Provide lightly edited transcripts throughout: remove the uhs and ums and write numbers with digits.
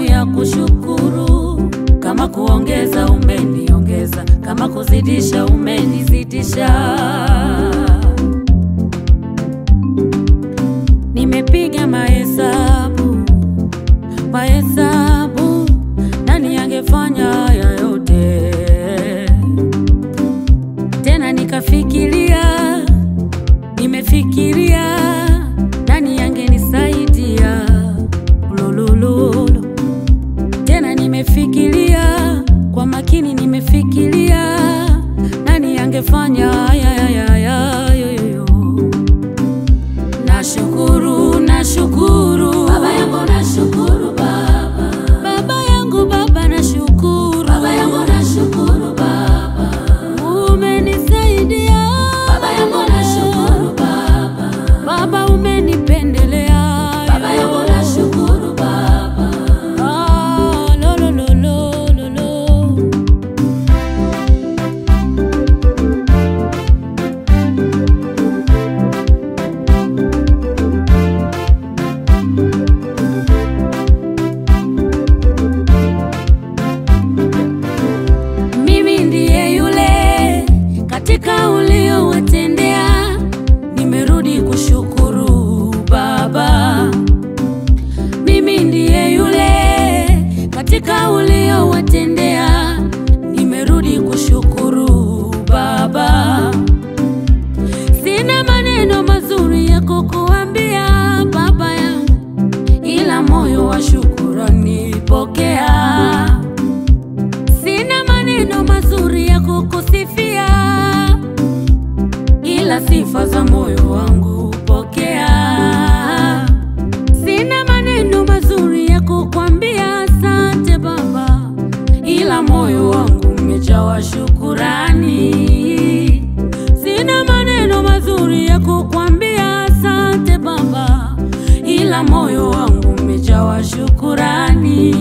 ya kushukuru. Kama kuongeza umeniongeza, kama kuzidisha umenizidisha. Nimepiga mahesabu, nani angefanya haya yote? Tena nikafikiria, nimefikiria nani angenisaidia. Lulululu. Tena nimefikiria kwa makini, nimefikiria nani angefanya haya yoyo. Nashukuru, nashukuru baba yangu, nashukuru baba. Baba yangu, baba nashukuru. Baba yangu nashukuru baba. Umenisaidia. Baba yangu nashukuru baba. Baba umenipendelea. Baba yangu nashukuru baba. Lo lo lo lo lo lo. Mimi ndiye yule katika uliowatendea, nimerudi kushukuru baba. Mimi ndiye yule katika uliowatendea, nimerudi kushukuru baba. Sina maneno mazuri ya kukuambia baba yangu, ila moyo wa shukrani pokea. Sina maneno mazuri ya kukusifia, ila sifa za moyo wangu pokea. Sina maneno mazuri ya kukwambia asante baba, ila moyo wangu umejawa shukurani. Sina maneno mazuri ya kukwambia asante baba, ila moyo wangu umejawa shukurani.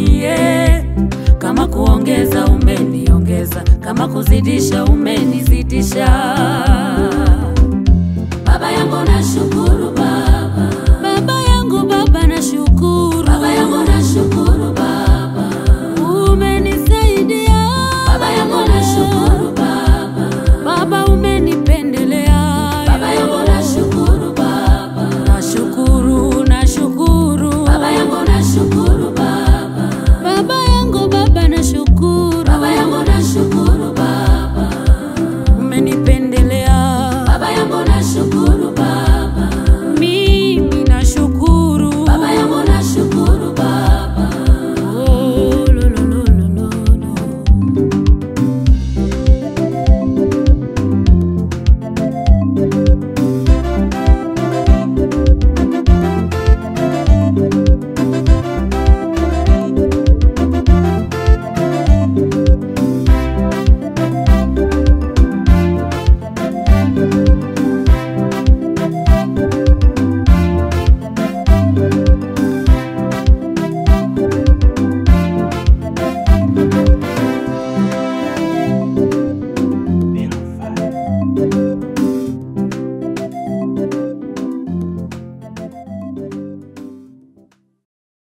Kama kuongeza umeniongeza, kama kuzidisha umenizidisha. Baba yangu nashukuru.